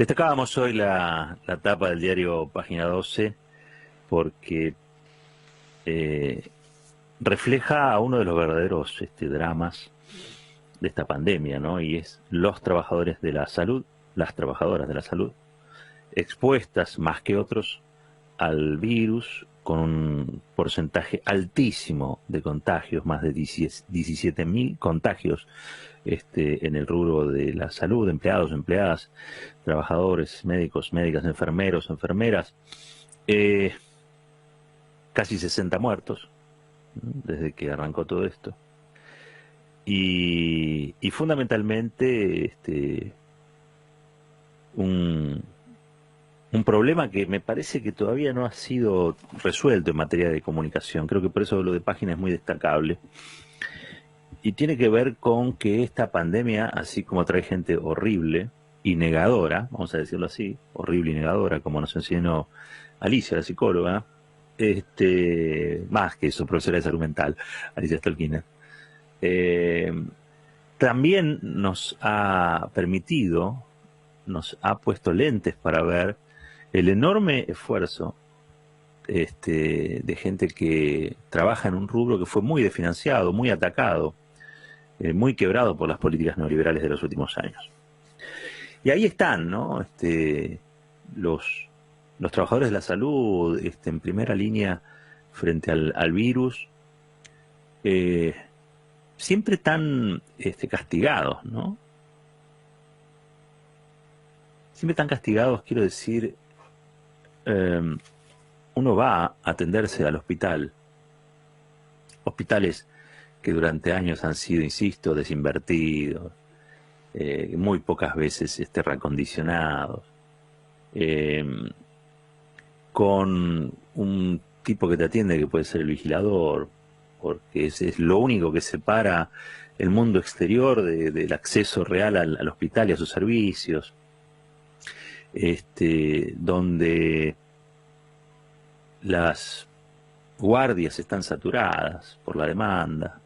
Destacábamos hoy la tapa del diario Página 12 porque eh, refleja a uno de los verdaderos dramas de esta pandemia, ¿no? Y es los trabajadores de la salud, las trabajadoras de la salud, expuestas más que otros al virus con un porcentaje altísimo de contagios, más de 17.000 contagios en el rubro de la salud, empleados, empleadas, trabajadores, médicos, médicas, enfermeros, enfermeras, eh, casi 60 muertos, ¿no? Desde que arrancó todo esto. Y fundamentalmente un, un problema que me parece que todavía no ha sido resuelto en materia de comunicación. Creo que por eso lo de Página es muy destacable. Y tiene que ver con que esta pandemia, así como trae gente horrible y negadora, vamos a decirlo así, horrible y negadora, como nos enseñó Alicia, la psicóloga, más que eso, profesora de salud mental, Alicia Stolkiner, también nos ha permitido, nos ha puesto lentes para ver el enorme esfuerzo de gente que trabaja en un rubro que fue muy desfinanciado, muy atacado, muy quebrado por las políticas neoliberales de los últimos años. Y ahí están, ¿no? Los trabajadores de la salud en primera línea frente al virus, siempre tan castigados, ¿no? Siempre tan castigados, quiero decir, uno va a atenderse al hospital, hospitales que durante años han sido, insisto, desinvertidos, muy pocas veces reacondicionados, con un tipo que te atiende que puede ser el vigilador, porque es lo único que separa el mundo exterior del acceso real al hospital y a sus servicios, donde las guardias están saturadas por la demanda,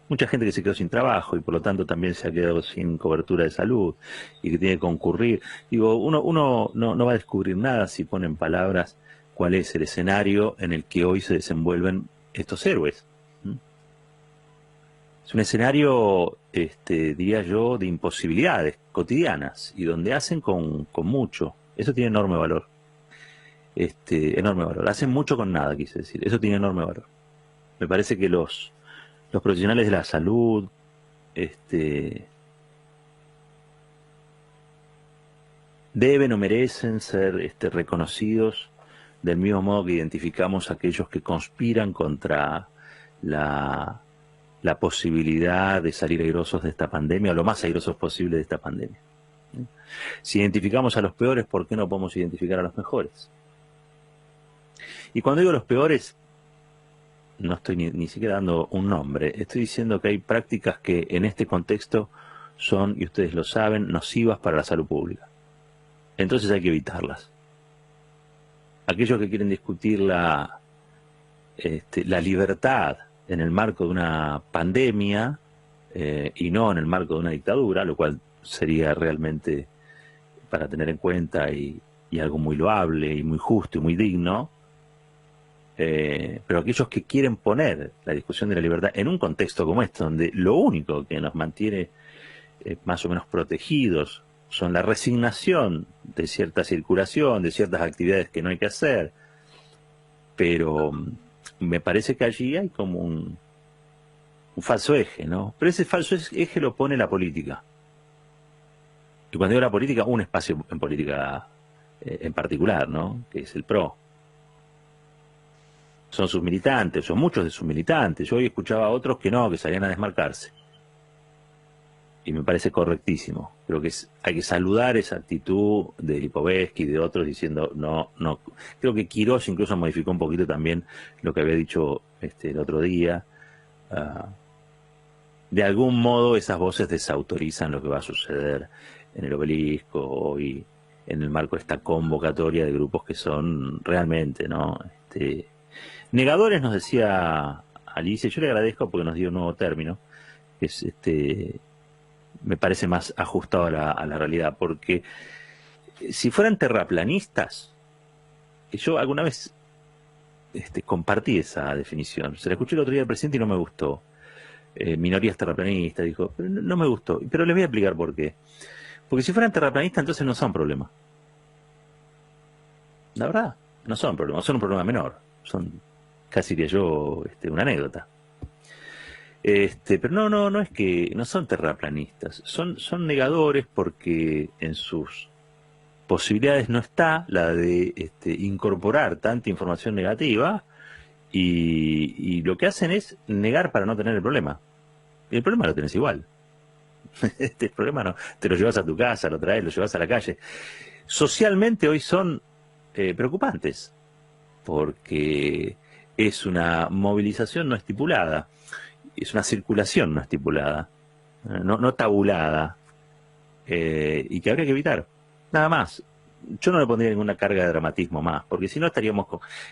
mucha gente que se quedó sin trabajo y por lo tanto también se ha quedado sin cobertura de salud y que tiene que concurrir. Digo, uno no va a descubrir nada si pone en palabras cuál es el escenario en el que hoy se desenvuelven estos héroes. Es un escenario, diría yo, de imposibilidades cotidianas y donde hacen con mucho. Eso tiene enorme valor. Enorme valor. Hacen mucho con nada, quise decir. Eso tiene enorme valor. Me parece que los profesionales de la salud, deben o merecen ser reconocidos del mismo modo que identificamos a aquellos que conspiran contra la posibilidad de salir airosos de esta pandemia, o lo más airosos posible de esta pandemia. Si identificamos a los peores, ¿por qué no podemos identificar a los mejores? Y cuando digo los peores, no estoy ni siquiera dando un nombre, estoy diciendo que hay prácticas que en este contexto son, y ustedes lo saben, nocivas para la salud pública. Entonces hay que evitarlas. Aquellos que quieren discutir la libertad en el marco de una pandemia y no en el marco de una dictadura, lo cual sería realmente para tener en cuenta y algo muy loable y muy justo y muy digno, pero aquellos que quieren poner la discusión de la libertad en un contexto como este, donde lo único que nos mantiene más o menos protegidos son la resignación de cierta circulación, de ciertas actividades que no hay que hacer, pero me parece que allí hay como un falso eje, ¿no? Pero ese falso eje lo pone la política. Y cuando digo la política, un espacio en política en particular, ¿no? Que es el PRO. Son sus militantes, son muchos de sus militantes. Yo hoy escuchaba a otros que no, que salían a desmarcarse. Y me parece correctísimo. Creo que hay que saludar esa actitud de Lipovetsky y de otros diciendo no. Creo que Quirós incluso modificó un poquito también lo que había dicho el otro día. De algún modo esas voces desautorizan lo que va a suceder en el Obelisco hoy, en el marco de esta convocatoria de grupos que son realmente, ¿no? Negadores, nos decía Alicia. Yo le agradezco porque nos dio un nuevo término, que es me parece más ajustado a la realidad, porque Si fueran terraplanistas, yo alguna vez compartí esa definición. Se la escuché el otro día al presidente y no me gustó. Minorías terraplanistas, dijo, pero no me gustó. Pero les voy a explicar por qué. Porque si fueran terraplanistas, entonces no son problema. La verdad, no son problemas, son un problema menor. Son, casi diría yo, una anécdota. Pero no es que no son terraplanistas, son negadores porque en sus posibilidades no está la de incorporar tanta información negativa y lo que hacen es negar para no tener el problema. Y el problema lo tenés igual. El problema no, te lo llevas a tu casa, lo traes, lo llevas a la calle. Socialmente hoy son preocupantes porque es una movilización no estipulada, es una circulación no estipulada, no tabulada, y que habría que evitar. Nada más. Yo no le pondría ninguna carga de dramatismo más, porque si no estaríamos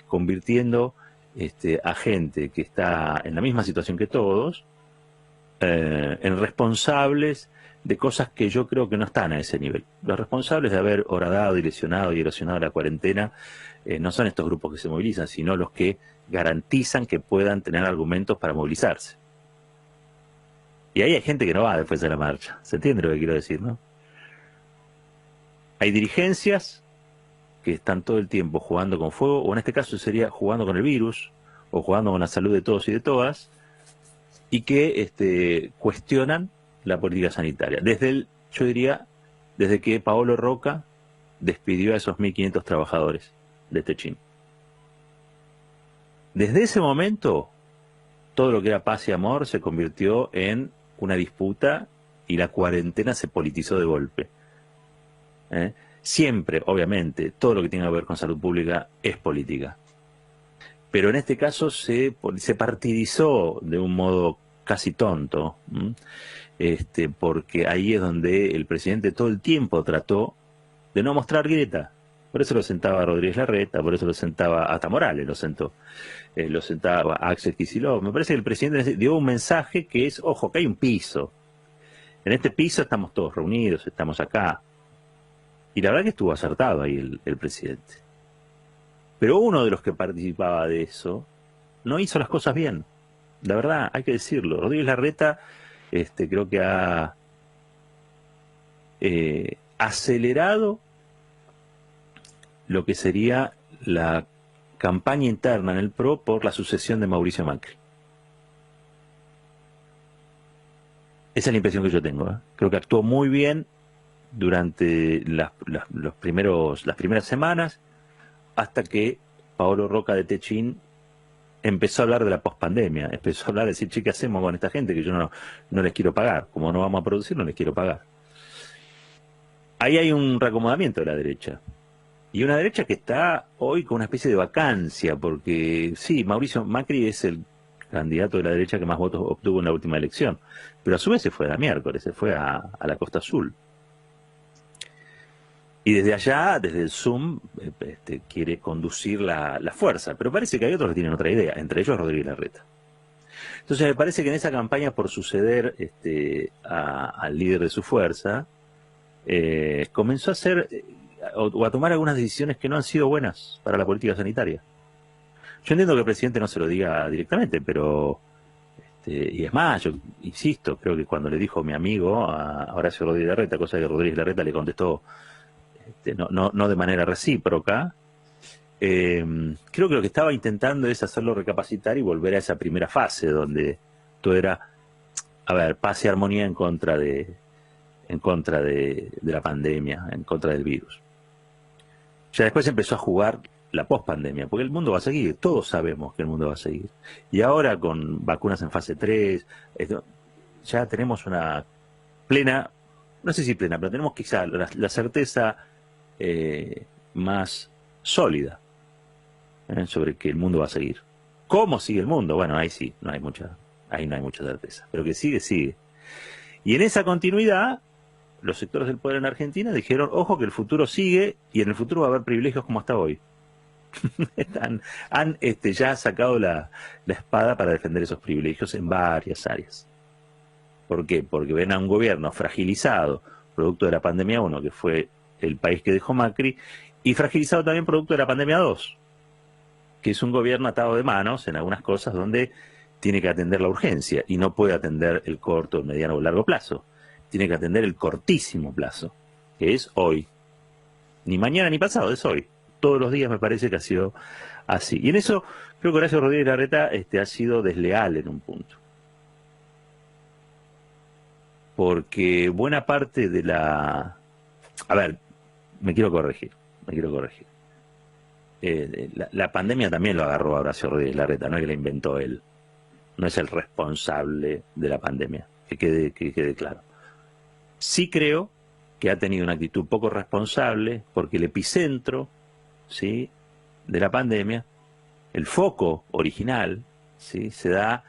convirtiendo a gente que está en la misma situación que todos en responsables de cosas que yo creo que no están a ese nivel. Los responsables de haber horadado y lesionado y erosionado la cuarentena no son estos grupos que se movilizan, sino los que garantizan que puedan tener argumentos para movilizarse. Y ahí hay gente que no va después de la marcha. ¿Se entiende lo que quiero decir, no? Hay dirigencias que están todo el tiempo jugando con fuego, o en este caso sería jugando con el virus, o jugando con la salud de todos y de todas, y que cuestionan la política sanitaria. Yo diría, desde que Paolo Roca despidió a esos 1.500 trabajadores de Techín. Desde ese momento, todo lo que era paz y amor se convirtió en una disputa y la cuarentena se politizó de golpe. Siempre, obviamente, todo lo que tiene que ver con salud pública es política. Pero en este caso se partidizó de un modo casi tonto, porque ahí es donde el presidente todo el tiempo trató de no mostrar grieta. Por eso lo sentaba Rodríguez Larreta, por eso lo sentaba, hasta Morales lo sentó, lo sentaba Axel Kicillof. Me parece que el presidente dio un mensaje que es, ojo, que hay un piso. En este piso estamos todos reunidos, estamos acá. Y la verdad que estuvo acertado ahí el presidente. Pero uno de los que participaba de eso no hizo las cosas bien. La verdad, hay que decirlo. Rodríguez Larreta creo que ha acelerado lo que sería la campaña interna en el PRO por la sucesión de Mauricio Macri. Esa es la impresión que yo tengo. Creo que actuó muy bien durante las primeras semanas, hasta que Paolo Roca de Techín empezó a hablar de la pospandemia, empezó a hablar de decir, che, ¿qué hacemos con esta gente que yo no les quiero pagar? Como no vamos a producir, no les quiero pagar. Ahí hay un reacomodamiento de la derecha. Y una derecha que está hoy con una especie de vacancia, porque sí, Mauricio Macri es el candidato de la derecha que más votos obtuvo en la última elección, pero a su vez se fue a miércoles, se fue a la Costa Azul. Y desde allá, desde el Zoom, quiere conducir la fuerza. Pero parece que hay otros que tienen otra idea, entre ellos Rodríguez Larreta. Entonces me parece que en esa campaña por suceder al líder de su fuerza, comenzó a hacer o a tomar algunas decisiones que no han sido buenas para la política sanitaria. Yo entiendo que el presidente no se lo diga directamente, pero... y es más, yo insisto, creo que cuando le dijo mi amigo a Horacio Rodríguez Larreta, cosa que Rodríguez Larreta le contestó no de manera recíproca, creo que lo que estaba intentando es hacerlo recapacitar y volver a esa primera fase donde todo era, a ver, paz y armonía en contra de la pandemia, en contra del virus. Ya después empezó a jugar la pospandemia, porque el mundo va a seguir, todos sabemos que el mundo va a seguir. Y ahora con vacunas en fase 3, ya tenemos una plena, no sé si plena, pero tenemos quizá la certeza más sólida sobre que el mundo va a seguir. ¿Cómo sigue el mundo? Bueno, ahí sí, ahí no hay mucha certeza, pero que sigue, sigue. Y en esa continuidad, los sectores del poder en Argentina dijeron, ojo que el futuro sigue y en el futuro va a haber privilegios como hasta hoy. Han ya sacado la espada para defender esos privilegios en varias áreas. ¿Por qué? Porque ven a un gobierno fragilizado, producto de la pandemia 1, que fue el país que dejó Macri, y fragilizado también producto de la pandemia 2, que es un gobierno atado de manos en algunas cosas donde tiene que atender la urgencia y no puede atender el corto, el mediano o el largo plazo. Tiene que atender el cortísimo plazo, que es hoy. Ni mañana ni pasado, es hoy. Todos los días me parece que ha sido así. Y en eso creo que Horacio Rodríguez Larreta ha sido desleal en un punto. Porque buena parte de la... A ver, me quiero corregir. La pandemia también lo agarró a Horacio Rodríguez Larreta, no es que la inventó él. No es el responsable de la pandemia, que quede claro. Sí creo que ha tenido una actitud poco responsable porque el epicentro, ¿sí?, de la pandemia, el foco original, ¿sí?, se da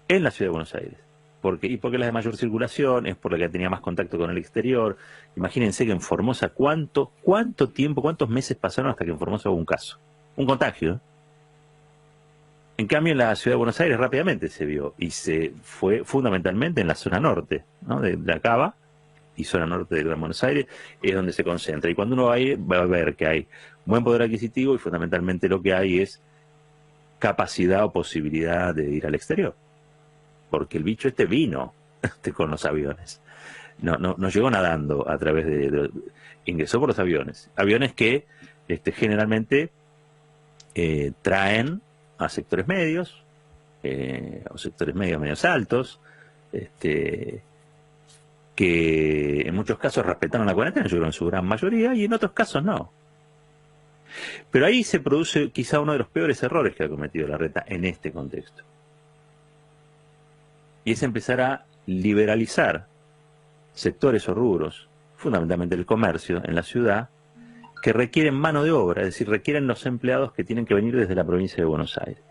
en la ciudad de Buenos Aires. Porque es la de mayor circulación, es por la que tenía más contacto con el exterior. Imagínense que en Formosa, ¿cuánto tiempo, cuántos meses pasaron hasta que en Formosa hubo un caso? Un contagio. En cambio, en la ciudad de Buenos Aires rápidamente se vio, y se fue fundamentalmente en la zona norte, ¿no?, de la Cava y zona norte de Gran Buenos Aires, es donde se concentra. Y cuando uno va ahí, va a ver que hay buen poder adquisitivo y fundamentalmente lo que hay es capacidad o posibilidad de ir al exterior. Porque el bicho vino con los aviones. No llegó nadando a través ingresó por los aviones. Aviones que generalmente traen a sectores medios, o sectores medios altos, que en muchos casos respetaron la cuarentena, yo creo en su gran mayoría, y en otros casos no. Pero ahí se produce quizá uno de los peores errores que ha cometido Larreta en este contexto. Y es empezar a liberalizar sectores o rubros, fundamentalmente el comercio en la ciudad, que requieren mano de obra, es decir, requieren los empleados que tienen que venir desde la provincia de Buenos Aires.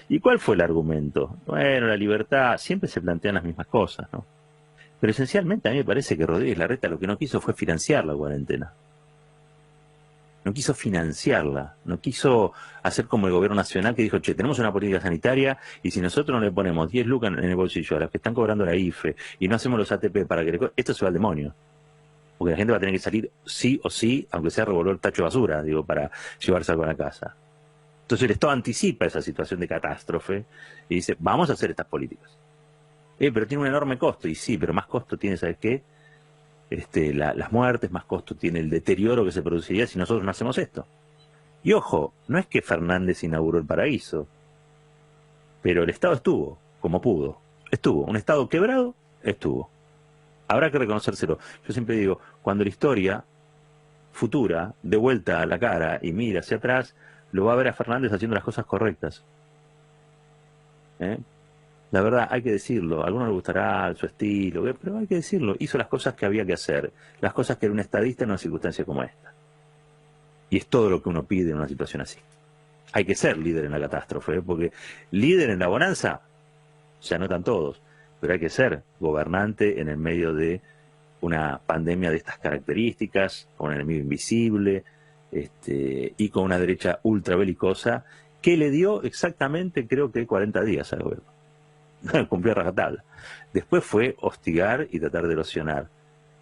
¿Y cuál fue el argumento? Bueno, la libertad, siempre se plantean las mismas cosas, ¿no? Pero esencialmente a mí me parece que Rodríguez Larreta lo que no quiso fue financiar la cuarentena. No quiso financiarla, no quiso hacer como el gobierno nacional que dijo, che, tenemos una política sanitaria y si nosotros no le ponemos 10 lucas en el bolsillo a los que están cobrando la IFE y no hacemos los ATP para que esto se va al demonio. Porque la gente va a tener que salir sí o sí, aunque sea revolver el tacho de basura, digo, para llevarse algo a la casa. Entonces el Estado anticipa esa situación de catástrofe y dice, vamos a hacer estas políticas. Pero tiene un enorme costo, y sí, pero más costo tiene, ¿sabes qué? Las muertes, más costo tiene el deterioro que se produciría si nosotros no hacemos esto. Y ojo, no es que Fernández inauguró el paraíso, pero el Estado estuvo, como pudo. Estuvo, un Estado quebrado, estuvo. Habrá que reconocérselo. Yo siempre digo, cuando la historia futura dé vuelta a la cara y mira hacia atrás, lo va a ver a Fernández haciendo las cosas correctas. La verdad, hay que decirlo. A algunos les gustará su estilo, pero hay que decirlo. Hizo las cosas que había que hacer. Las cosas que era un estadista en una circunstancia como esta. Y es todo lo que uno pide en una situación así. Hay que ser líder en la catástrofe, porque líder en la bonanza se anotan todos. Pero hay que ser gobernante en el medio de una pandemia de estas características, con un enemigo invisible, y con una derecha ultra belicosa, que le dio exactamente, creo que 40 días al gobierno. Cumplió a rajatabla. Después fue hostigar y tratar de erosionar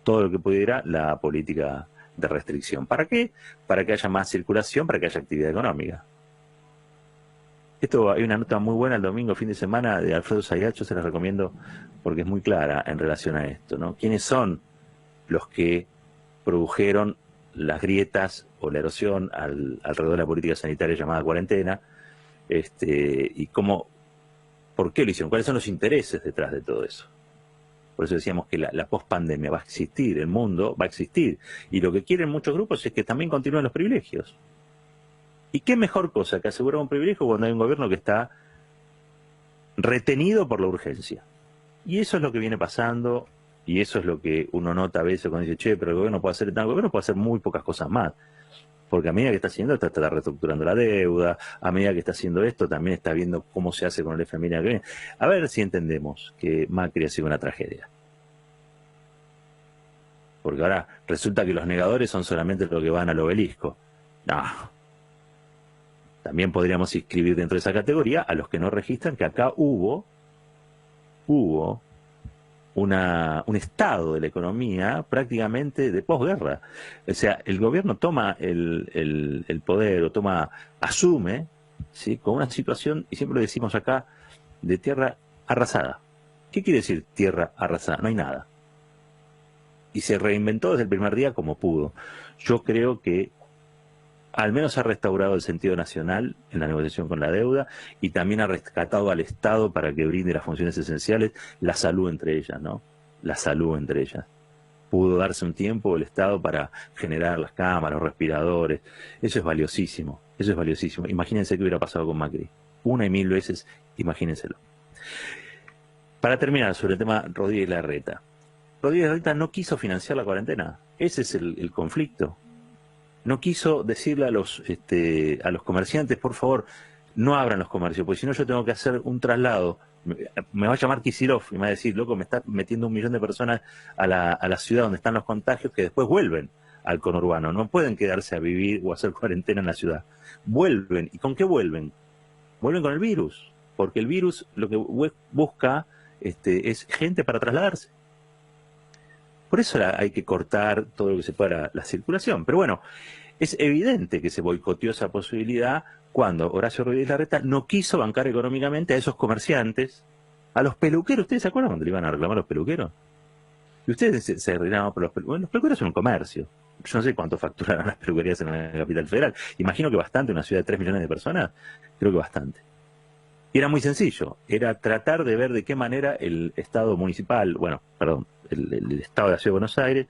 todo lo que pudiera la política de restricción. ¿Para qué? Para que haya más circulación, para que haya actividad económica. Hay una nota muy buena el domingo, fin de semana, de Alfredo Sayacho, se la recomiendo porque es muy clara en relación a esto, ¿no? ¿Quiénes son los que produjeron las grietas o la erosión alrededor de la política sanitaria llamada cuarentena? Y ¿por qué lo hicieron? ¿Cuáles son los intereses detrás de todo eso? Por eso decíamos que la pospandemia va a existir, el mundo va a existir. Y lo que quieren muchos grupos es que también continúen los privilegios. ¿Y qué mejor cosa que asegurar un privilegio cuando hay un gobierno que está retenido por la urgencia? Y eso es lo que viene pasando, y eso es lo que uno nota a veces cuando dice, che, pero el gobierno puede hacer el gobierno puede hacer muy pocas cosas más. Porque a medida que está haciendo esto, está reestructurando la deuda, a medida que está haciendo esto, también está viendo cómo se hace con el FMI que viene. A ver si entendemos que Macri ha sido una tragedia. Porque ahora resulta que los negadores son solamente los que van al obelisco. No. También podríamos inscribir dentro de esa categoría a los que no registran que acá hubo un estado de la economía prácticamente de posguerra. O sea, el gobierno toma el poder o asume, ¿sí?, con una situación, y siempre lo decimos acá, de tierra arrasada. ¿Qué quiere decir tierra arrasada? No hay nada. Y se reinventó desde el primer día como pudo. Yo creo que al menos ha restaurado el sentido nacional en la negociación con la deuda y también ha rescatado al Estado para que brinde las funciones esenciales, la salud entre ellas, ¿no? La salud entre ellas. Pudo darse un tiempo el Estado para generar las cámaras, los respiradores. Eso es valiosísimo, eso es valiosísimo. Imagínense qué hubiera pasado con Macri. Una y mil veces, imagínenselo. Para terminar, sobre el tema Rodríguez Larreta. Rodríguez Larreta no quiso financiar la cuarentena. Ese es el conflicto. No quiso decirle a los comerciantes, por favor, no abran los comercios, porque si no yo tengo que hacer un traslado. Me va a llamar Kicillof y me va a decir, loco, me está metiendo 1 millón de personas a la ciudad donde están los contagios que después vuelven al conurbano. No pueden quedarse a vivir o hacer cuarentena en la ciudad. Vuelven. ¿Y con qué vuelven? Vuelven con el virus, porque el virus lo que busca es gente para trasladarse. Por eso hay que cortar todo lo que se pueda la circulación. Pero bueno, es evidente que se boicoteó esa posibilidad cuando Horacio Rodríguez Larreta no quiso bancar económicamente a esos comerciantes, a los peluqueros. ¿Ustedes se acuerdan cuando le iban a reclamar a los peluqueros? Y ustedes se reclamaban por los peluqueros. Bueno, los peluqueros son un comercio. Yo no sé cuánto facturarán las peluquerías en la capital federal. Imagino que bastante, una ciudad de 3 millones de personas, creo que bastante. Y era muy sencillo, era tratar de ver de qué manera el Estado municipal, el Estado de la Ciudad de Buenos Aires,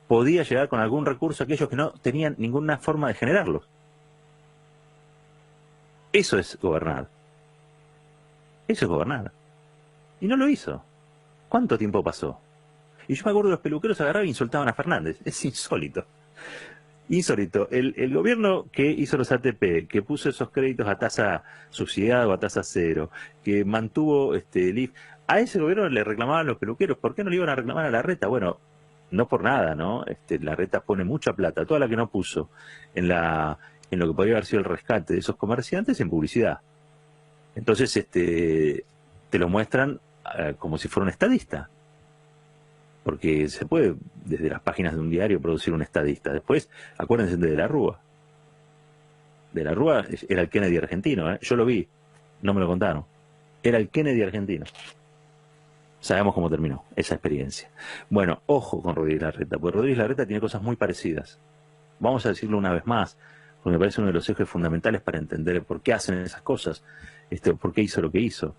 podía llegar con algún recurso a aquellos que no tenían ninguna forma de generarlos. Eso es gobernar. Eso es gobernar. Y no lo hizo. ¿Cuánto tiempo pasó? Y yo me acuerdo que los peluqueros agarraban e insultaban a Fernández. Es insólito. Insólito. El gobierno que hizo los ATP, que puso esos créditos a tasa subsidiada o a tasa cero, que mantuvo el IF, a ese gobierno le reclamaban los peluqueros. ¿Por qué no le iban a reclamar a Larreta? Bueno, no por nada, ¿no? Larreta pone mucha plata, toda la que no puso en lo que podría haber sido el rescate de esos comerciantes en publicidad. Entonces, te lo muestran como si fuera un estadista. Porque se puede, desde las páginas de un diario, producir un estadista. Después, acuérdense de la Rúa. De la Rúa era el Kennedy argentino, ¿eh? Yo lo vi, no me lo contaron. Era el Kennedy argentino. Sabemos cómo terminó esa experiencia. Bueno, ojo con Rodríguez Larreta, porque Rodríguez Larreta tiene cosas muy parecidas. Vamos a decirlo una vez más, porque me parece uno de los ejes fundamentales para entender por qué hacen esas cosas, por qué hizo lo que hizo.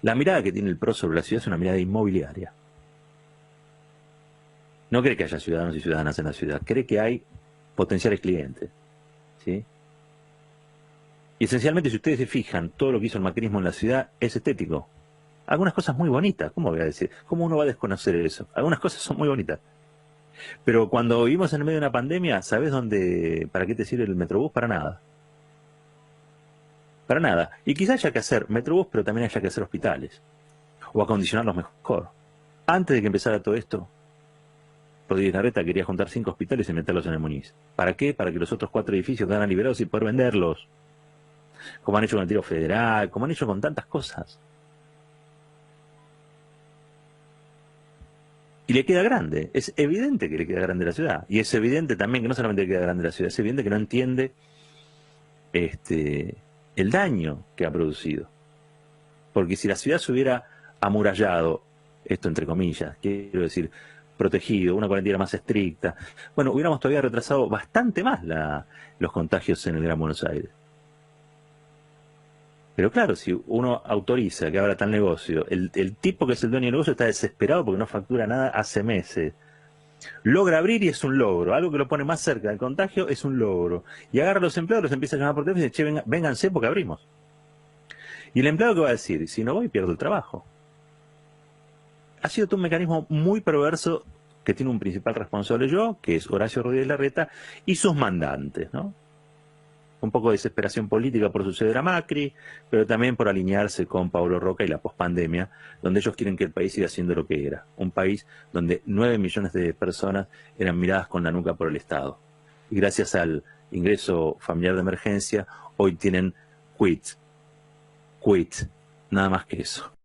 La mirada que tiene el PRO sobre la ciudad es una mirada inmobiliaria. No cree que haya ciudadanos y ciudadanas en la ciudad, cree que hay potenciales clientes, ¿sí? Y esencialmente, si ustedes se fijan, todo lo que hizo el macrismo en la ciudad es estético. Algunas cosas muy bonitas, ¿cómo voy a decir? ¿Cómo uno va a desconocer eso? Algunas cosas son muy bonitas. Pero cuando vivimos en el medio de una pandemia, ¿sabes para qué te sirve el Metrobús? Para nada. Para nada. Y quizá haya que hacer Metrobús, pero también haya que hacer hospitales. O acondicionarlos mejor. Antes de que empezara todo esto, Rodríguez Larreta quería juntar 5 hospitales y meterlos en el Muñiz. ¿Para qué? Para que los otros 4 edificios quedaran liberados y poder venderlos. Como han hecho con el tiro federal, como han hecho con tantas cosas. Y le queda grande. Es evidente que le queda grande la ciudad. Y es evidente también que no solamente le queda grande la ciudad, es evidente que no entiende el daño que ha producido. Porque si la ciudad se hubiera amurallado, esto entre comillas, quiero decir, protegido, una cuarentena más estricta, bueno, hubiéramos todavía retrasado bastante más los contagios en el Gran Buenos Aires. Pero claro, si uno autoriza que abra tal negocio, el tipo que es el dueño del negocio está desesperado porque no factura nada hace meses. Logra abrir y es un logro. Algo que lo pone más cerca del contagio es un logro. Y agarra a los empleados, los empieza a llamar por teléfono y dice, che, vénganse porque abrimos. Y el empleado, ¿qué va a decir? Si no voy, pierdo el trabajo. Ha sido todo un mecanismo muy perverso que tiene un principal responsable yo, que es Horacio Rodríguez Larreta, y sus mandantes, ¿no? Un poco de desesperación política por suceder a Macri, pero también por alinearse con Pablo Roca y la pospandemia, donde ellos quieren que el país siga siendo lo que era. Un país donde 9 millones de personas eran miradas con la nuca por el Estado. Y gracias al ingreso familiar de emergencia, hoy tienen quit, nada más que eso.